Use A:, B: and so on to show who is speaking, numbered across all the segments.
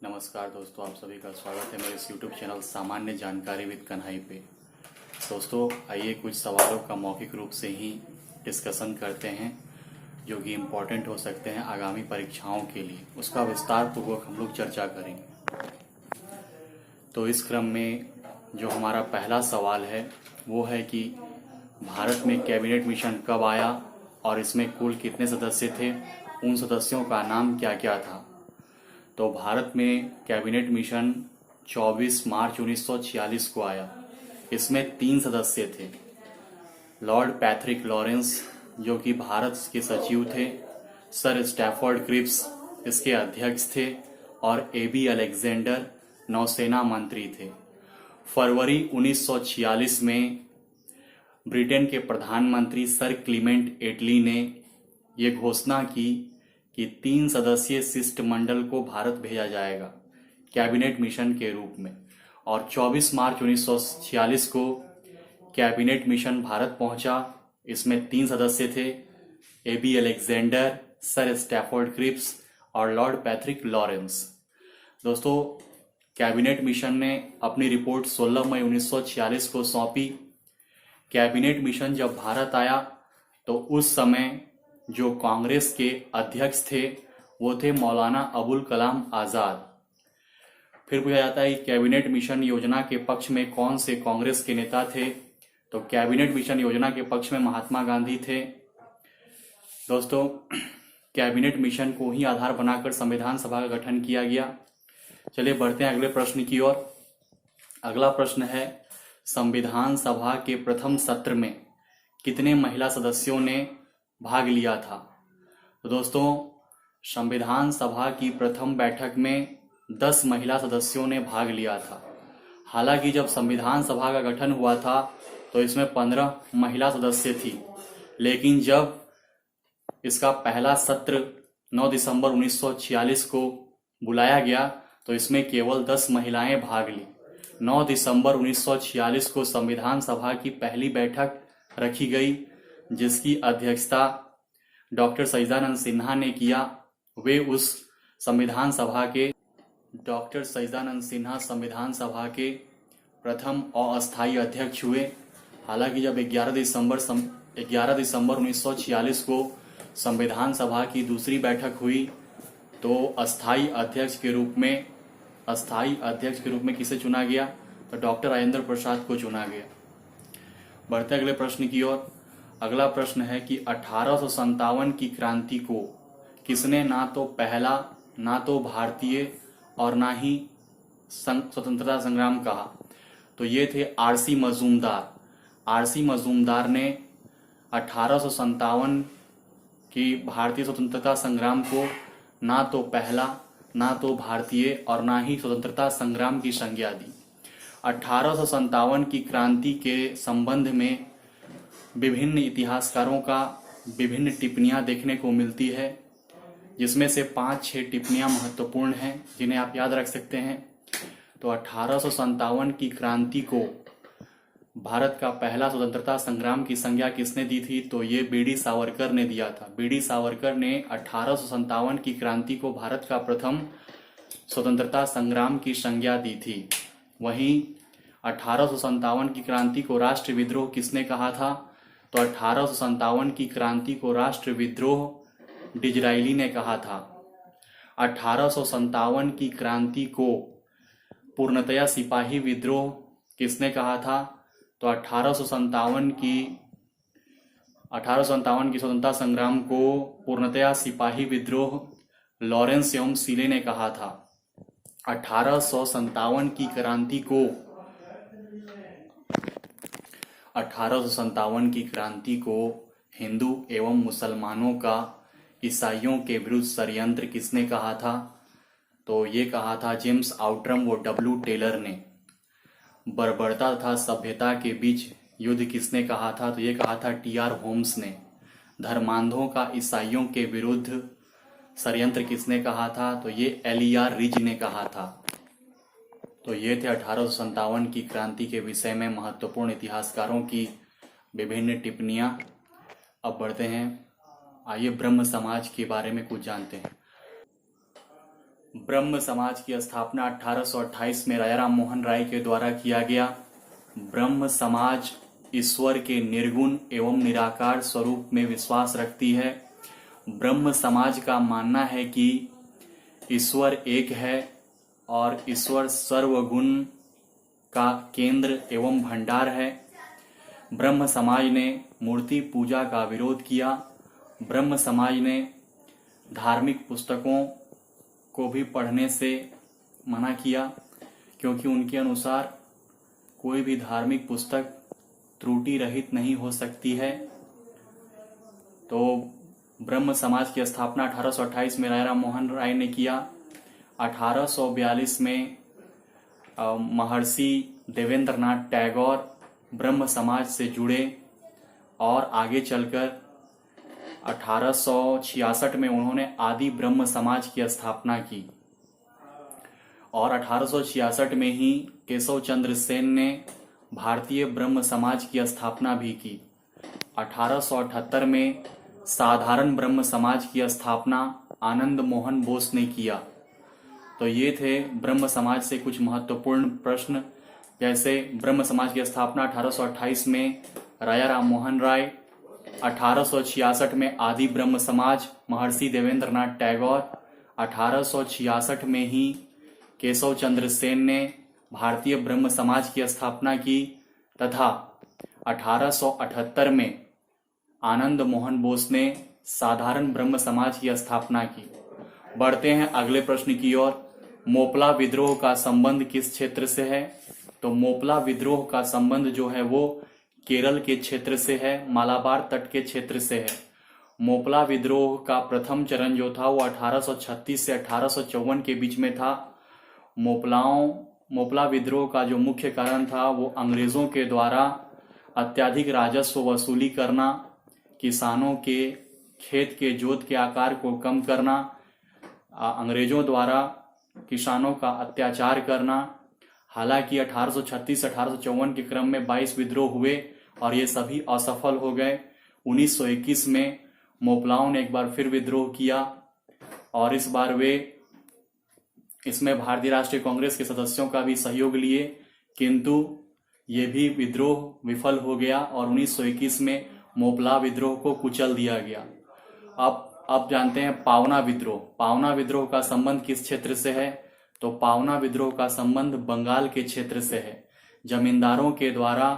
A: नमस्कार दोस्तों, आप सभी का स्वागत है मेरे इस YouTube चैनल सामान्य जानकारी विद कन्हई पे। दोस्तों आइए कुछ सवालों का मौखिक रूप से ही डिस्कशन करते हैं जो कि इम्पोर्टेंट हो सकते हैं आगामी परीक्षाओं के लिए। उसका विस्तार पूर्वक हम लोग चर्चा करेंगे। तो इस क्रम में जो हमारा पहला सवाल है वो है कि भारत में कैबिनेट मिशन कब आया और इसमें कुल कितने सदस्य थे, उन सदस्यों का नाम क्या क्या था। तो भारत में कैबिनेट मिशन 24 मार्च 1946 को आया। इसमें 3 सदस्य थे। लॉर्ड पैट्रिक लॉरेंस जो कि भारत के सचिव थे, सर स्टैफोर्ड क्रिप्स इसके अध्यक्ष थे और एबी अलेक्जेंडर नौसेना मंत्री थे। फरवरी 1946 में ब्रिटेन के प्रधानमंत्री सर क्लीमेंट एटली ने ये घोषणा की कि 3 सदस्यीय शिष्टमंडल को भारत भेजा जाएगा कैबिनेट मिशन के रूप में। और 24 मार्च 1946 को कैबिनेट मिशन भारत पहुंचा। इसमें 3 सदस्य थे, AV Alexander, sir Stafford Cripps और लॉर्ड पैट्रिक लॉरेंस। दोस्तों कैबिनेट मिशन ने अपनी रिपोर्ट 16 मई 1946 को सौंपी। कैबिनेट मिशन जब भारत आया तो उस समय जो कांग्रेस के अध्यक्ष थे वो थे मौलाना अबुल कलाम आजाद। फिर पूछा जाता है कि कैबिनेट मिशन योजना के पक्ष में कौन से कांग्रेस के नेता थे। तो कैबिनेट मिशन योजना के पक्ष में महात्मा गांधी थे। दोस्तों कैबिनेट मिशन को ही आधार बनाकर संविधान सभा का गठन किया गया। चलिए बढ़ते हैं अगले प्रश्न की ओर। अगला प्रश्न है, संविधान सभा के प्रथम सत्र में कितने महिला सदस्यों ने भाग लिया था। तो दोस्तों संविधान सभा की प्रथम बैठक में 10 महिला सदस्यों ने भाग लिया था। हालांकि जब संविधान सभा का गठन हुआ था तो इसमें 15 महिला सदस्य थी, लेकिन जब इसका पहला सत्र 9 दिसंबर 1946 को बुलाया गया तो इसमें केवल 10 महिलाएं भाग ली। 9 दिसंबर 1946 को संविधान सभा की पहली बैठक रखी गई जिसकी अध्यक्षता डॉक्टर सच्चिदानंद सिन्हा ने किया। वे उस संविधान सभा के संविधान सभा के प्रथम अस्थायी अध्यक्ष हुए। हालांकि जब 11 दिसंबर 1946 को संविधान सभा की दूसरी बैठक हुई तो अस्थायी अध्यक्ष के रूप में किसे चुना गया, तो डॉक्टर राजेंद्र प्रसाद को चुना गया। बढ़ते अगले प्रश्न की ओर। अगला प्रश्न है कि 1857 की क्रांति को किसने ना तो पहला, ना तो भारतीय और ना ही स्वतंत्रता संग्राम कहा। तो ये थे आरसी मजूमदार। आरसी मजूमदार ने 1857 की भारतीय स्वतंत्रता संग्राम को ना तो पहला, ना तो भारतीय और ना ही स्वतंत्रता संग्राम की संज्ञा दी। 1857 की क्रांति के संबंध में विभिन्न इतिहासकारों का विभिन्न टिप्पणियां देखने को मिलती है, जिसमें से 5-6 टिप्पणियां महत्वपूर्ण हैं जिन्हें आप याद रख सकते हैं। तो 1857 की क्रांति को भारत का पहला स्वतंत्रता संग्राम की संज्ञा किसने दी थी, तो ये बीडी सावरकर ने दिया था। बीडी सावरकर ने 1857 की क्रांति को भारत का प्रथम स्वतंत्रता संग्राम की संज्ञा दी थी। वहीं 1857 की क्रांति को राष्ट्र विद्रोह किसने कहा था, तो 1857 की क्रांति को राष्ट्र विद्रोह डिजरायली ने कहा था। 1857 की क्रांति को पूर्णतया सिपाही विद्रोह किसने कहा था, तो 1857 की स्वतंत्रता संग्राम को पूर्णतया सिपाही विद्रोह लॉरेंस एवं सीले ने कहा था। 1857 की क्रांति को हिंदू एवं मुसलमानों का ईसाइयों के विरुद्ध षड्यंत्र किसने कहा था, तो ये कहा था जेम्स आउट्रम व डब्ल्यू टेलर ने। बर्बरता तथा सभ्यता के बीच युद्ध किसने कहा था, तो ये कहा था टी.आर. होम्स ने। धर्मांधों का ईसाइयों के विरुद्ध षड्यंत्र किसने कहा था, तो ये एल.ई.आर. रिज ने कहा था। तो ये थे 1857 की क्रांति के विषय में महत्वपूर्ण इतिहासकारों की विभिन्न टिप्पणियां। अब बढ़ते हैं, आइए ब्रह्म समाज के बारे में कुछ जानते हैं। ब्रह्म समाज की स्थापना 1828 में राजा राम मोहन राय के द्वारा किया गया। ब्रह्म समाज ईश्वर के निर्गुण एवं निराकार स्वरूप में विश्वास रखती है। ब्रह्म समाज का मानना है कि ईश्वर एक है और ईश्वर सर्वगुण का केंद्र एवं भंडार है। ब्रह्म समाज ने मूर्ति पूजा का विरोध किया। ब्रह्म समाज ने धार्मिक पुस्तकों को भी पढ़ने से मना किया, क्योंकि उनके अनुसार कोई भी धार्मिक पुस्तक त्रुटि रहित नहीं हो सकती है। तो ब्रह्म समाज की स्थापना 1828 में राजा राम मोहन राय ने किया। 1842 में महर्षि देवेंद्रनाथ टैगोर ब्रह्म समाज से जुड़े और आगे चलकर 1866 में उन्होंने आदि ब्रह्म समाज की स्थापना की और 1866 में ही केशव चंद्र सेन ने भारतीय ब्रह्म समाज की स्थापना भी की। 1878 में साधारण ब्रह्म समाज की स्थापना आनंद मोहन बोस ने किया। तो ये थे ब्रह्म समाज से कुछ महत्वपूर्ण प्रश्न, जैसे ब्रह्म समाज की स्थापना 1828 में राजा राम मोहन राय, 1866 में आदि ब्रह्म समाज महर्षि देवेंद्रनाथ टैगोर, 1866 में ही केशव चंद्र सेन ने भारतीय ब्रह्म समाज की स्थापना की तथा 1878 में आनंद मोहन बोस ने साधारण ब्रह्म समाज की स्थापना की। बढ़ते हैं अगले प्रश्न की ओर। मोपला विद्रोह का संबंध किस क्षेत्र से है? तो मोपला विद्रोह का संबंध जो है वो केरल के क्षेत्र से है, मालाबार तट के क्षेत्र से है। मोपला विद्रोह का प्रथम चरण जो था वो 1836 से 1854 के बीच में था। मोपला विद्रोह का जो मुख्य कारण था वो अंग्रेजों के द्वारा अत्यधिक राजस्व वसूली करना, किसानों के खेत के जोत के आकार को कम करना, अंग्रेजों द्वारा किसानों का अत्याचार करना। हालांकि 1836-1854 के क्रम में 22 विद्रोह हुए और ये सभी असफल हो गए। 1921 में मोपलाओं ने एक बार फिर विद्रोह किया और इस बार वे इसमें भारतीय राष्ट्रीय कांग्रेस के सदस्यों का भी सहयोग लिए, किंतु ये भी विद्रोह विफल हो गया और 1921 में मोपला विद्रोह को कुचल दिया गया। अब जानते हैं पावना विद्रोह। पावना विद्रोह का संबंध किस क्षेत्र से है? तो पावना विद्रोह का संबंध बंगाल के क्षेत्र से है। जमींदारों के द्वारा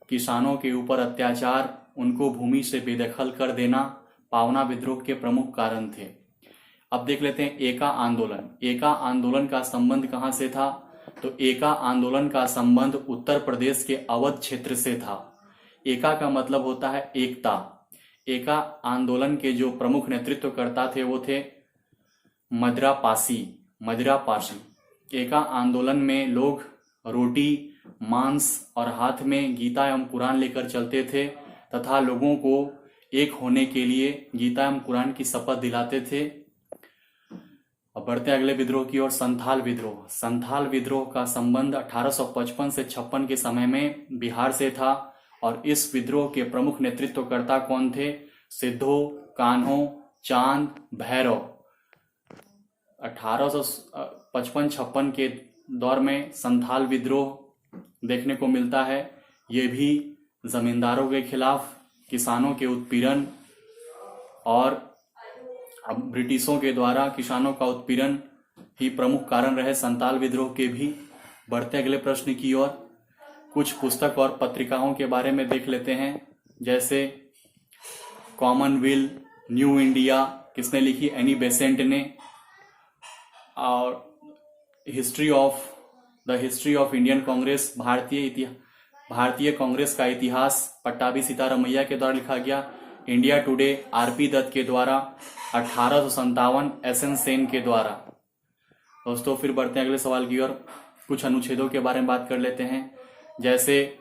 A: किसानों के ऊपर अत्याचार, उनको भूमि से बेदखल कर देना पावना विद्रोह के प्रमुख कारण थे। अब देख लेते हैं एका आंदोलन। एका आंदोलन का संबंध कहां से था? तो एका आंदोलन का संबंध उत्तर प्रदेश के अवध क्षेत्र से था। एका का मतलब होता है एकता। एका आंदोलन के जो प्रमुख नेतृत्वकर्ता थे वो थे मदरापासी। एका आंदोलन में लोग रोटी, मांस और हाथ में गीता एवं कुरान लेकर चलते थे तथा लोगों को एक होने के लिए गीता एवं कुरान की शपथ दिलाते थे। अब बढ़ते अगले विद्रोह की ओर। संथाल विद्रोह। संथाल विद्रोह का संबंध 1855 से 56 के समय में बिहार से था और इस विद्रोह के प्रमुख नेतृत्वकर्ता कौन थे? सिद्धो, कान्हो, चांद, भैरव। 1855-56 के दौर में संथाल विद्रोह देखने को मिलता है। ये भी जमींदारों के खिलाफ किसानों के उत्पीड़न और ब्रिटिशों के द्वारा किसानों का उत्पीड़न ही प्रमुख कारण रहे संथाल विद्रोह के भी। बढ़ते अगले प्रश्न की ओर। कुछ पुस्तक और पत्रिकाओं के बारे में देख लेते हैं, जैसे कॉमनवेल्थ, न्यू इंडिया किसने लिखी? एनी बेसेंट ने। और the history of Indian Congress, भारतीय कांग्रेस का इतिहास पट्टाभी सीतारामैया के द्वारा लिखा गया। इंडिया टुडे आरपी दत्त के द्वारा। 1857 एसएन सेन के द्वारा। दोस्तों फिर बढ़ते हैं अगले सवाल की ओर। कुछ अनुच्छेदों के बारे में बात कर लेते हैं, जैसे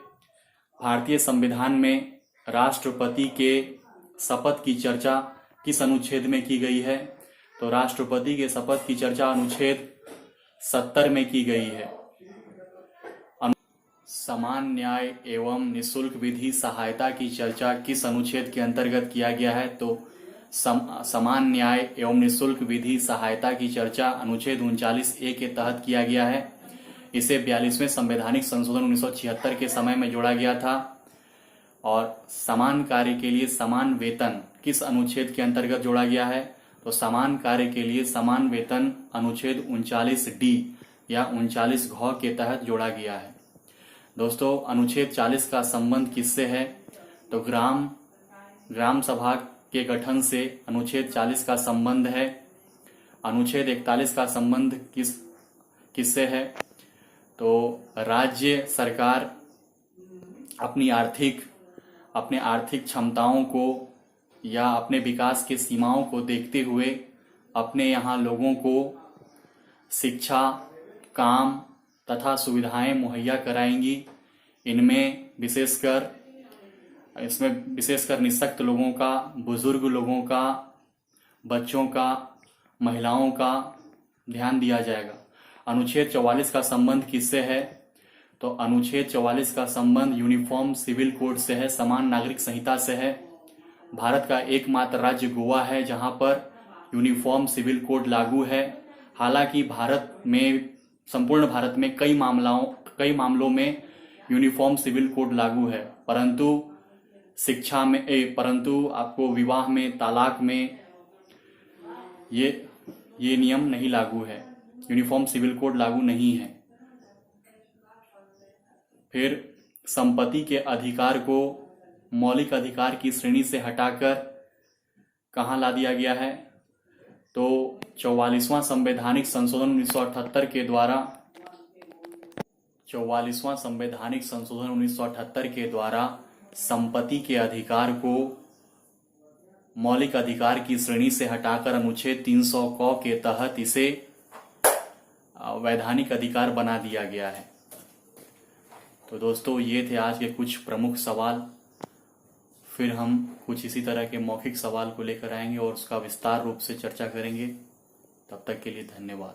A: भारतीय संविधान में राष्ट्रपति के शपथ की चर्चा किस अनुच्छेद में की गई है? तो राष्ट्रपति के शपथ की चर्चा अनुच्छेद 70 में की गई है। समान न्याय एवं निशुल्क विधि सहायता की चर्चा किस अनुच्छेद के अंतर्गत किया गया है? तो समान न्याय एवं निःशुल्क विधि सहायता की चर्चा अनुच्छेद 39A के तहत किया गया है। इसे 42वें संवैधानिक संशोधन 1976 के समय में जोड़ा गया था। और समान कार्य के लिए समान वेतन किस अनुच्छेद के अंतर्गत जोड़ा गया है? तो समान कार्य के लिए समान वेतन अनुच्छेद 39D या 39 घ के तहत जोड़ा गया है। दोस्तों, अनुच्छेद 40 का संबंध किससे है? तो ग्राम सभा के गठन से अनुच्छेद 40 का संबंध है। अनुच्छेद 41 का संबंध किससे है? तो राज्य सरकार अपने आर्थिक क्षमताओं को या अपने विकास के सीमाओं को देखते हुए अपने यहाँ लोगों को शिक्षा, काम तथा सुविधाएं मुहैया कराएंगी। इसमें विशेषकर निःशक्त लोगों का, बुजुर्ग लोगों का, बच्चों का, महिलाओं का ध्यान दिया जाएगा। अनुच्छेद 44 का संबंध किससे है? तो अनुच्छेद 44 का संबंध यूनिफॉर्म सिविल कोड से है, समान नागरिक संहिता से है। भारत का एकमात्र राज्य गोवा है जहां पर यूनिफॉर्म सिविल कोड लागू है। हालांकि संपूर्ण भारत में कई मामलों में यूनिफॉर्म सिविल कोड लागू है, परंतु आपको विवाह में, तलाक में ये नियम नहीं लागू है, यूनिफॉर्म सिविल कोड लागू नहीं है। फिर संपत्ति के अधिकार को मौलिक अधिकार की श्रेणी से हटाकर कहाँ ला दिया गया है? तो 44वां संवैधानिक संशोधन 1978 के द्वारा संपत्ति के अधिकार को मौलिक अधिकार की श्रेणी से हटाकर अनुच्छेद 300 क के तहत इसे वैधानिक अधिकार बना दिया गया है। तो दोस्तों, ये थे आज के कुछ प्रमुख सवाल। फिर हम कुछ इसी तरह के मौखिक सवाल को लेकर आएंगे और उसका विस्तार रूप से चर्चा करेंगे। तब तक के लिए धन्यवाद।